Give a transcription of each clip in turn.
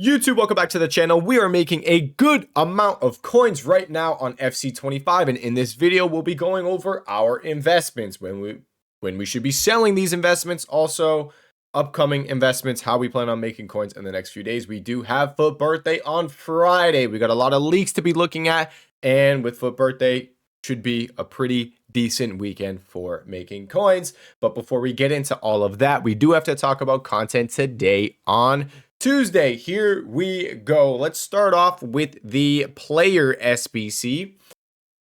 YouTube, welcome back to the channel. We are making a good amount of coins right now on FC25, and in this video we'll be going over our investments, when we should be selling these investments, also upcoming investments, how we plan on making coins in the next few days. We do have Foot Birthday on Friday. We got a lot of leaks to be looking at, and with Foot Birthday should be a pretty decent weekend for making coins. But before we get into all of that, we do have to talk about content today on Tuesday. Here we go. Let's start off with the player SBC.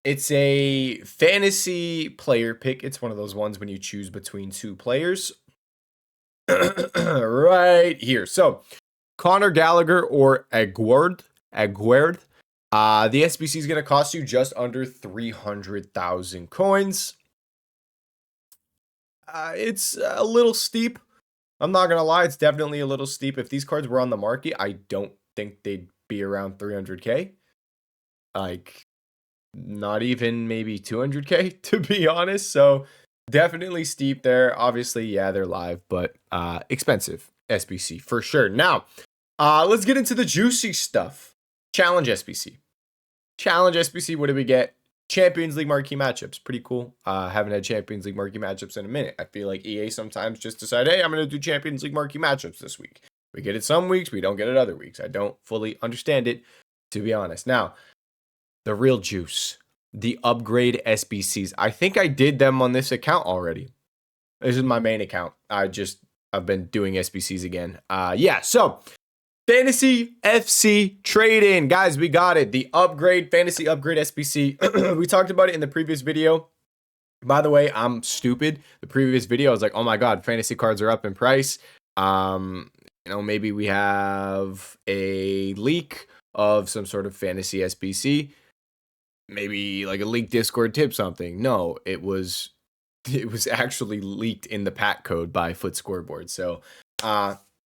It's a fantasy player pick. It's one of those ones when you choose between two players. Right here. So Conor Gallagher or Aguerd. The SBC is going to cost you just under 300,000 coins. It's a little steep. I'm not going to lie, it's definitely a little steep. If these cards were on the market, I don't think they'd be around 300k. Like, not even maybe 200k, to be honest. So, definitely steep there. Obviously, yeah, they're live, but expensive SBC for sure. Now, let's get into the juicy stuff. Challenge SBC. Challenge SBC, what do we get? Champions League marquee matchups. Pretty cool. Haven't had Champions League marquee matchups in a minute. I feel like EA sometimes just decide, hey, I'm going to do Champions League marquee matchups this week. We get it some weeks, we don't get it other weeks. I don't fully understand it, to be honest. Now, the real juice. The upgrade SBCs. I think I did them on this account already. This is my main account. I've been doing SBCs again. Yeah, so Fantasy FC trade-in. Guys, we got it. The upgrade, fantasy upgrade SBC. We talked about it in the previous video. By the way, I'm stupid. The previous video, I was like, oh my God, fantasy cards are up in price. Maybe we have a leak of some sort of fantasy SBC. Maybe like a leaked Discord tip something. No, it was actually leaked in the pack code by Foot Scoreboard. So,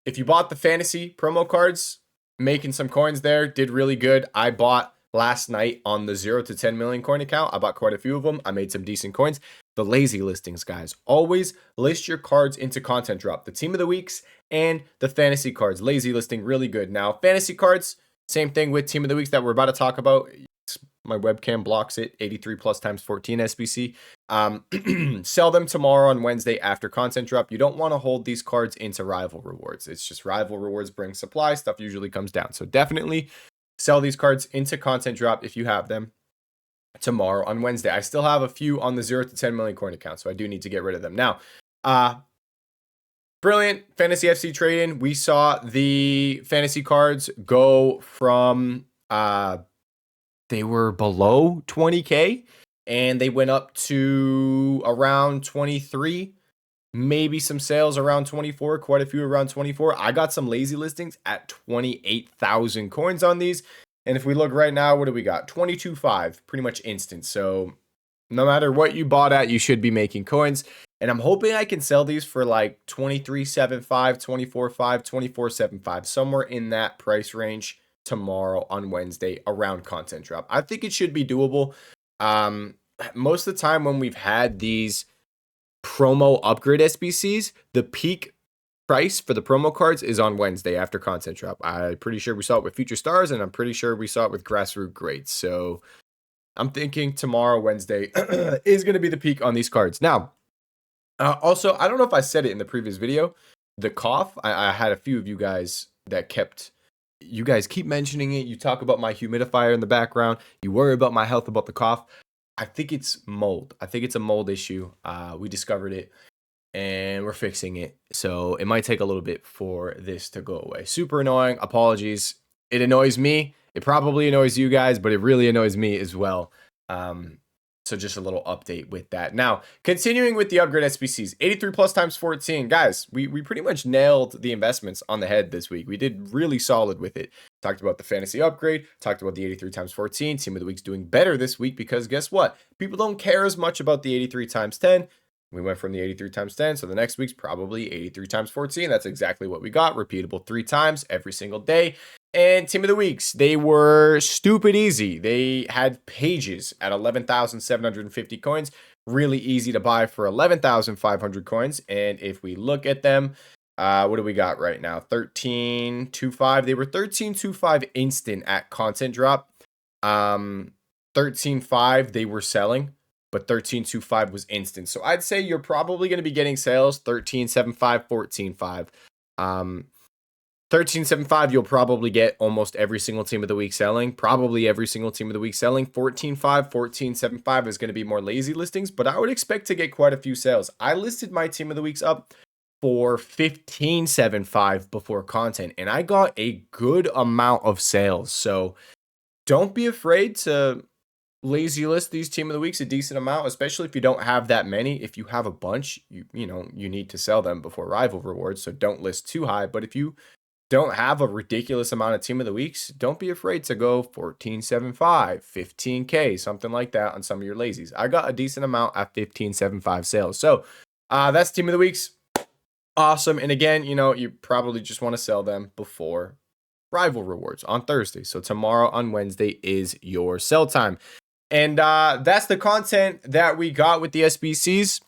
if you bought the fantasy promo cards, making some coins there, did really good. I bought last night on the 0 to 10 million coin account. I bought quite a few of them. I made some decent coins. The lazy listings, guys. Always list your cards into content drop. The team of the weeks and the fantasy cards. Lazy listing, really good. Now, fantasy cards, same thing with team of the weeks that we're about to talk about. My webcam blocks it. 83 plus times 14 SBC. Sell them tomorrow on Wednesday after content drop. You don't want to hold these cards into rival rewards. It's just rival rewards bring supply. Stuff usually comes down. So definitely sell these cards into content drop if you have them tomorrow on Wednesday. I still have a few on the 0 to 10 million coin account, so I do need to get rid of them. Now, brilliant fantasy FC trade-in. We saw the fantasy cards go from they were below 20k and they went up to around 23, maybe some sales around 24, quite a few around 24. I got some lazy listings at 28,000 coins on these. And if we look right now, what do we got? 22.5, pretty much instant. So no matter what you bought at, you should be making coins. And I'm hoping I can sell these for like 23.75, 24.5, 24.75, somewhere in that price range tomorrow on Wednesday around content drop. I think it should be doable. Most of the time when we've had these promo upgrade SBCs, the peak price for the promo cards is on Wednesday after content drop. I'm pretty sure we saw it with Future Stars, and I'm pretty sure we saw it with Grassroots Grades. So I'm thinking tomorrow, Wednesday, is going to be the peak on these cards. Now, also, I don't know if I said it in the previous video, the cough, I had a few of you guys that you guys keep mentioning it. You talk about my humidifier in the background. You worry about my health, about the cough. I think it's mold. I think it's a mold issue. We discovered it and we're fixing it. So it might take a little bit for this to go away. Super annoying. Apologies. It annoys me. It probably annoys you guys, but it really annoys me as well. So just a little update with that. Now, continuing with the upgrade SBCs, 83 plus times 14. Guys, we pretty much nailed the investments on the head this week. We did really solid with it. Talked about the fantasy upgrade, talked about the 83 times 14. Team of the week's doing better this week because guess what? People don't care as much about the 83 times 10. We went from the 83 times 10, so the next week's probably 83 times 14. That's exactly what we got. Repeatable 3 times every single day. And team of the weeks, they were stupid easy. They had Pages at 11,750 coins. Really easy to buy for 11,500 coins. And if we look at them, What do we got right now? 13.25. They were 13.25 instant at content drop. 13.5 they were selling, but 13.25 was instant. So I'd say you're probably going to be getting sales 13.75, 14.5. 13.75 you'll probably get almost every single team of the week selling. Probably every single team of the week selling. 14.5, 14.75 is going to be more lazy listings, but I would expect to get quite a few sales. I listed my team of the weeks up for 15.75 before content, and I got a good amount of sales. So don't be afraid to lazy list these team of the weeks a decent amount, especially if you don't have that many. If you have a bunch, you need to sell them before rival rewards, so don't list too high. But if you don't have a ridiculous amount of team of the weeks, don't be afraid to go 14.75, 15K, something like that on some of your lazies. I got a decent amount at 15.75 sales. So that's team of the weeks. Awesome. And again, you probably just want to sell them before rival rewards on Thursday. So tomorrow on Wednesday is your sell time. And that's the content that we got with the SBCs.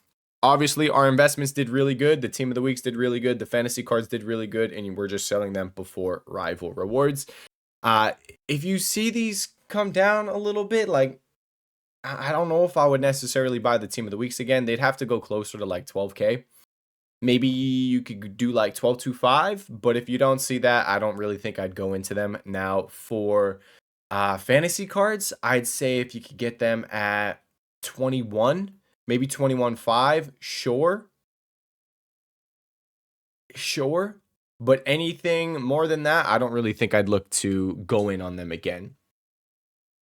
Obviously, our investments did really good. The team of the weeks did really good. The fantasy cards did really good. And we're just selling them before rival rewards. If you see these come down a little bit, like, I don't know if I would necessarily buy the team of the weeks again. They'd have to go closer to like 12K. Maybe you could do like 12.25, but if you don't see that, I don't really think I'd go into them. Now for fantasy cards, I'd say if you could get them at 21, maybe 21.5, sure. But anything more than that, I don't really think I'd look to go in on them again.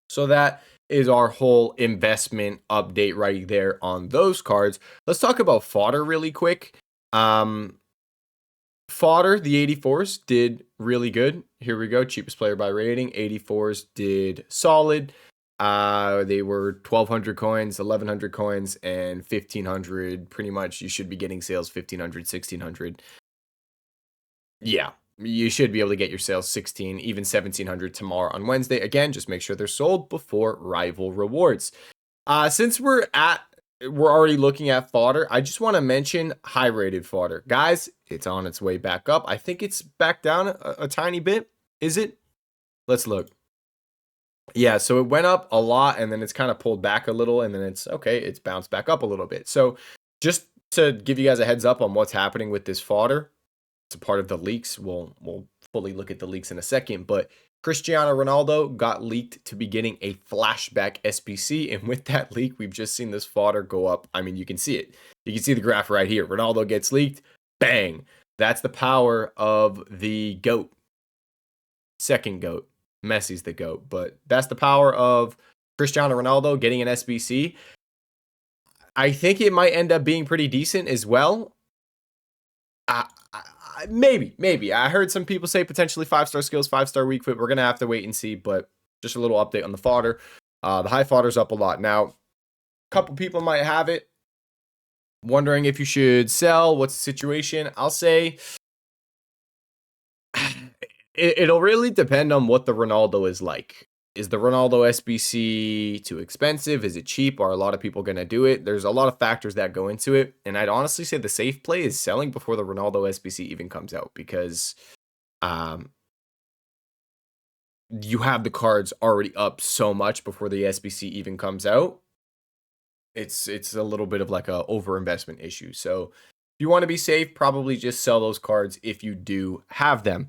So that is our whole investment update right there on those cards. Let's talk about fodder really quick. Fodder, the 84s did really good. Here we go. Cheapest player by rating. 84s did solid. They were 1,200 coins, 1,100 coins, and 1,500. Pretty much you should be getting sales 1,500, 1,600. Yeah, you should be able to get your sales 16, even 1,700 tomorrow on Wednesday. Again, just make sure they're sold before rival rewards. Since we're already looking at fodder, I just want to mention high rated fodder. Guys, it's on its way back up. I think it's back down a tiny bit. Is it? Let's look. Yeah, so it went up a lot and then it's kind of pulled back a little and then it's bounced back up a little bit. So just to give you guys a heads up on what's happening with this fodder, it's a part of the leaks. We'll fully look at the leaks in a second, but Cristiano Ronaldo got leaked to be getting a flashback SBC, and with that leak, we've just seen this fodder go up. I mean, you can see it. You can see the graph right here. Ronaldo gets leaked, bang. That's the power of the GOAT. Second GOAT. Messi's the GOAT, but that's the power of Cristiano Ronaldo getting an SBC. I think it might end up being pretty decent as well. Maybe. I heard some people say potentially 5-star skills, 5-star weak foot. We're going to have to wait and see, but just a little update on the fodder. The high fodder's up a lot. Now, a couple people might have it, wondering if you should sell. What's the situation? I'll say it'll really depend on what the Ronaldo is like. Is the Ronaldo SBC too expensive? Is it cheap? Are a lot of people going to do it? There's a lot of factors that go into it. And I'd honestly say the safe play is selling before the Ronaldo SBC even comes out, because you have the cards already up so much before the SBC even comes out. It's a little bit of like a overinvestment issue. So if you want to be safe, probably just sell those cards if you do have them.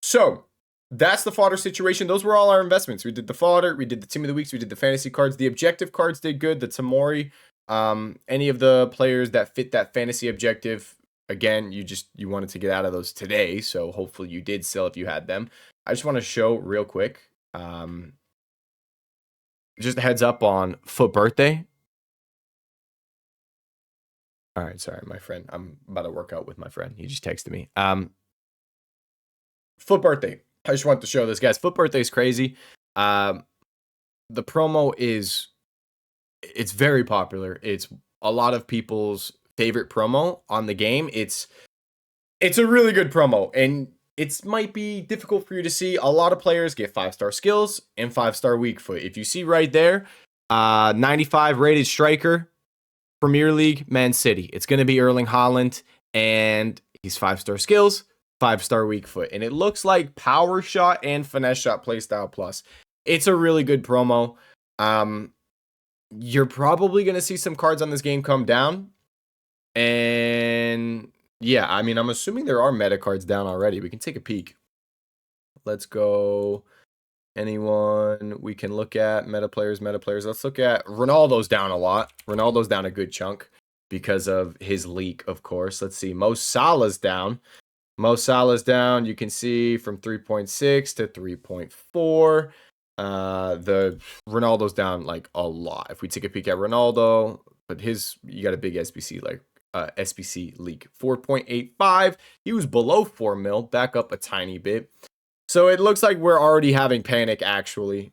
So that's the fodder situation. Those were all our investments. We did the fodder, we did the team of the weeks, we did the fantasy cards. The objective cards did good. The Tamori, any of the players that fit that fantasy objective, again, you wanted to get out of those today, so hopefully you did sell if you had them. I just want to show real quick, just a heads up on Foot Birthday. All right, sorry, my friend. I'm about to work out with my friend. He just texted me. Foot Birthday. I just want to show this, guys. Foot Birthday is crazy. The promo it's very popular. It's a lot of people's favorite promo on the game. It's a really good promo, and it might be difficult for you to see. A lot of players get 5-star skills and 5-star weak foot. If you see right there, 95 rated striker, Premier League, Man City. It's going to be Erling Haaland. And he's 5-star skills, 5-star weak foot. And it looks like power shot and finesse shot playstyle plus. It's a really good promo. You're probably going to see some cards on this game come down. And yeah, I mean, I'm assuming there are meta cards down already. We can take a peek. Let's go. Anyone we can look at? Meta players. Let's look at Ronaldo's down a lot. Ronaldo's down a good chunk because of his leak, of course. Let's see. Mo Salah's down. You can see from 3.6 to 3.4. The Ronaldo's down like a lot. If we take a peek at Ronaldo, but you got a big SBC SBC leak. 4.85. He was below 4 mil, back up a tiny bit. So it looks like we're already having panic actually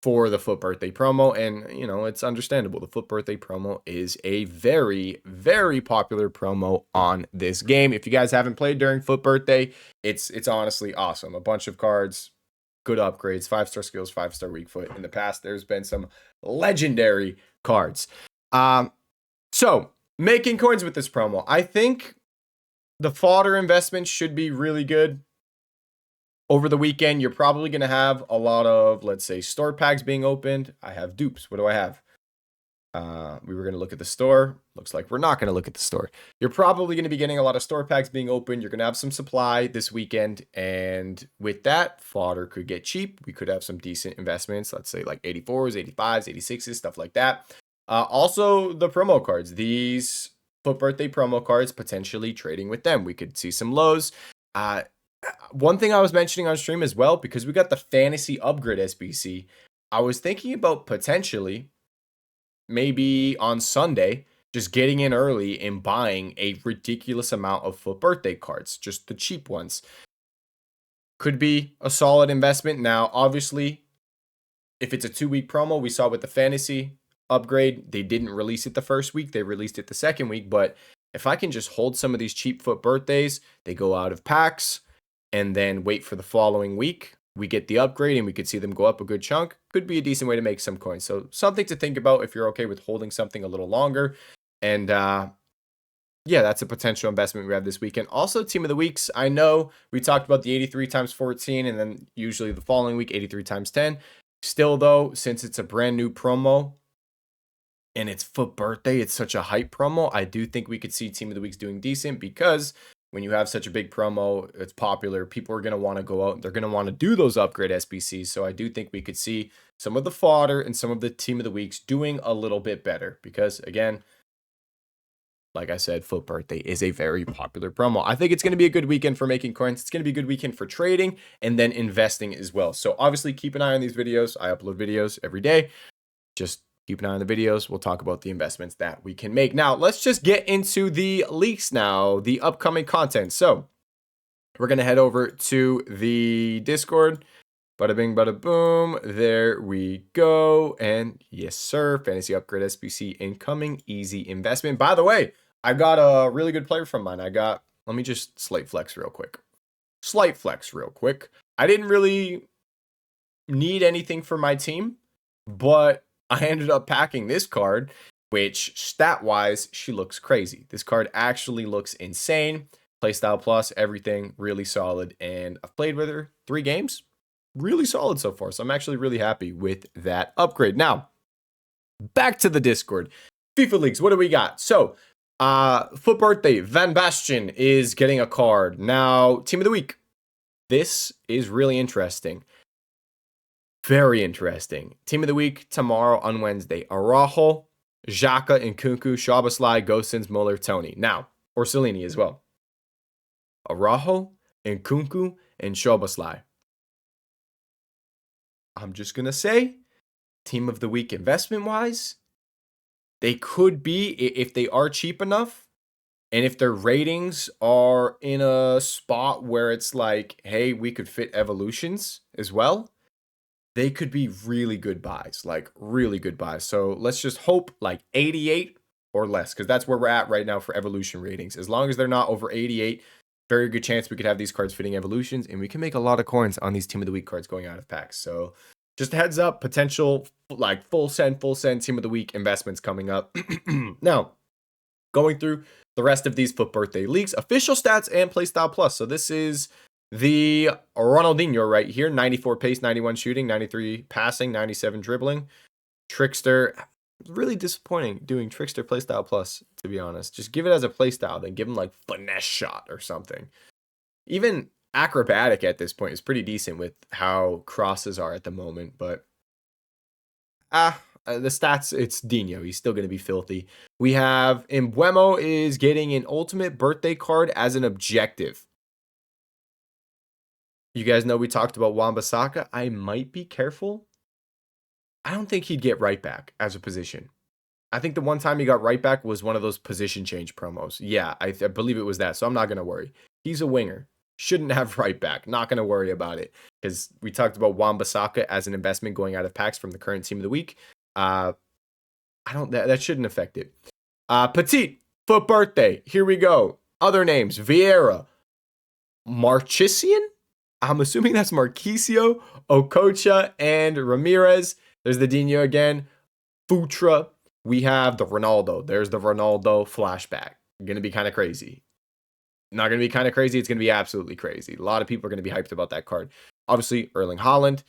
for the FUT birthday promo. And, you know, it's understandable. The FUT birthday promo is a very, very popular promo on this game. If you guys haven't played during FUT birthday, it's honestly awesome. A bunch of cards, good upgrades, 5-star skills, 5-star weak foot. In the past, there's been some legendary cards. So making coins with this promo. I think the fodder investment should be really good. Over the weekend, you're probably going to have a lot of, let's say, store packs being opened. I have dupes. What do I have? We were going to look at the store. Looks like we're not going to look at the store. You're probably going to be getting a lot of store packs being opened. You're going to have some supply this weekend. And with that, fodder could get cheap. We could have some decent investments. Let's say like 84s, 85s, 86s, stuff like that. Also, the promo cards. These FUT birthday promo cards, potentially trading with them. We could see some lows. One thing I was mentioning on stream as well, because we got the fantasy upgrade SBC, I was thinking about potentially maybe on Sunday just getting in early and buying a ridiculous amount of FUT birthday cards, just the cheap ones. Could be a solid investment. Now, obviously, if it's a 2-week promo, we saw with the fantasy upgrade, they didn't release it the first week, they released it the second week. But if I can just hold some of these cheap FUT birthdays, they go out of packs, and then wait for the following week, we get the upgrade and we could see them go up a good chunk. Could be a decent way to make some coins. So something to think about if you're okay with holding something a little longer. And yeah, that's a potential investment we have this weekend. Also, team of the weeks. I know we talked about the 83 times 14 and then usually the following week, 83 times 10. Still though, since it's a brand new promo and it's FUT birthday, it's such a hype promo. I do think we could see team of the weeks doing decent because when you have such a big promo, it's popular. People are going to want to go out and they're going to want to do those upgrade SBCs. So I do think we could see some of the fodder and some of the team of the weeks doing a little bit better because, again, like I said, FUT birthday is a very popular promo. I think it's going to be a good weekend for making coins. It's going to be a good weekend for trading and then investing as well. So obviously keep an eye on these videos. I upload videos every day. Just keep an eye on the videos. We'll talk about the investments that we can make. Now, let's just get into the leaks now, the upcoming content. So we're going to head over to the Discord. Bada bing, bada boom. There we go. And yes, sir. Fantasy upgrade SBC incoming. Easy investment. By the way, I got a really good player from mine. Let me just slight flex real quick. I didn't really need anything for my team, but I ended up packing this card, which stat-wise, she looks crazy. This card actually looks insane. Playstyle plus, everything really solid. And I've played with her 3 games. Really solid so far. So I'm actually really happy with that upgrade. Now, back to the Discord. FIFA leagues, what do we got? So, FUT birthday, Van Basten is getting a card. Now, team of the week. This is really interesting. Very interesting. Team of the week tomorrow on Wednesday. Araujo, Xhaka, and Nkunku, Szoboszlai, Gosens, Muller, Tony. Now, Orsolini as well. Araujo, Nkunku, and Szoboszlai. I'm just going to say, team of the week investment-wise, they could be, if they are cheap enough, and if their ratings are in a spot where it's like, hey, we could fit evolutions as well, they could be really good buys, like really good buys. So let's just hope like 88 or less, because that's where we're at right now for evolution ratings. As long as they're not over 88, very good chance we could have these cards fitting evolutions, and we can make a lot of coins on these team of the week cards going out of packs. So just a heads up, potential like full send team of the week investments coming up. Now, Going through the rest of these FUT Birthday leagues, official stats and playstyle plus. So this is the Ronaldinho right here, 94 pace, 91 shooting, 93 passing, 97 dribbling. Trickster, really disappointing doing Trickster playstyle plus, to be honest. Just give it as a playstyle, then give him like finesse shot or something. Even acrobatic at this point is pretty decent with how crosses are at the moment, but the stats, it's Dino. He's still going to be filthy. We have Embuemo is getting an ultimate birthday card as an objective. You guys know we talked about Wan-Bissaka. I might be careful. I don't think he'd get right back as a position. I think the one time he got right back was one of those position change promos. Yeah, I believe it was that. So I'm not going to worry. He's a winger. Shouldn't have right back. Not going to worry about it. Because we talked about Wan-Bissaka as an investment going out of packs from the current team of the week. That shouldn't affect it. Petit, FUT Birthday. Here we go. Other names. Vieira. Marchisian? I'm assuming that's Marquisio, Okocha, and Ramirez. There's the Dino again. Futra. We have the Ronaldo. There's the Ronaldo flashback. Going to be kind of crazy. Not going to be kind of crazy. It's going to be absolutely crazy. A lot of people are going to be hyped about that card. Obviously, Erling Haaland.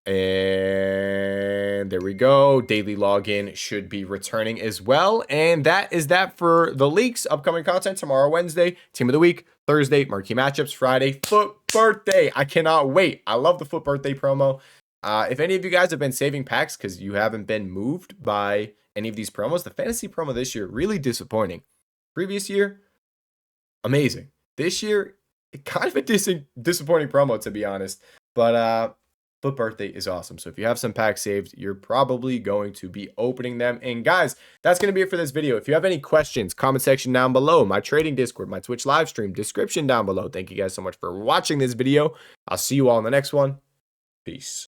And there we go. Daily login should be returning as well. And that is that for the leaks. Upcoming content tomorrow, Wednesday. Team of the week. Thursday, marquee matchups. Friday, FUT Birthday. I cannot wait. I love the FUT Birthday promo. If any of you guys have been saving packs because you haven't been moved by any of these promos, the fantasy promo this year, really disappointing. Previous year, amazing. This year, kind of a disappointing promo, to be honest. But FUT Birthday is awesome. So if you have some packs saved, you're probably going to be opening them. And guys, that's going to be it for this video. If you have any questions, comment section down below, my trading Discord, my Twitch live stream, description down below. Thank you guys so much for watching this video. I'll see you all in the next one. Peace.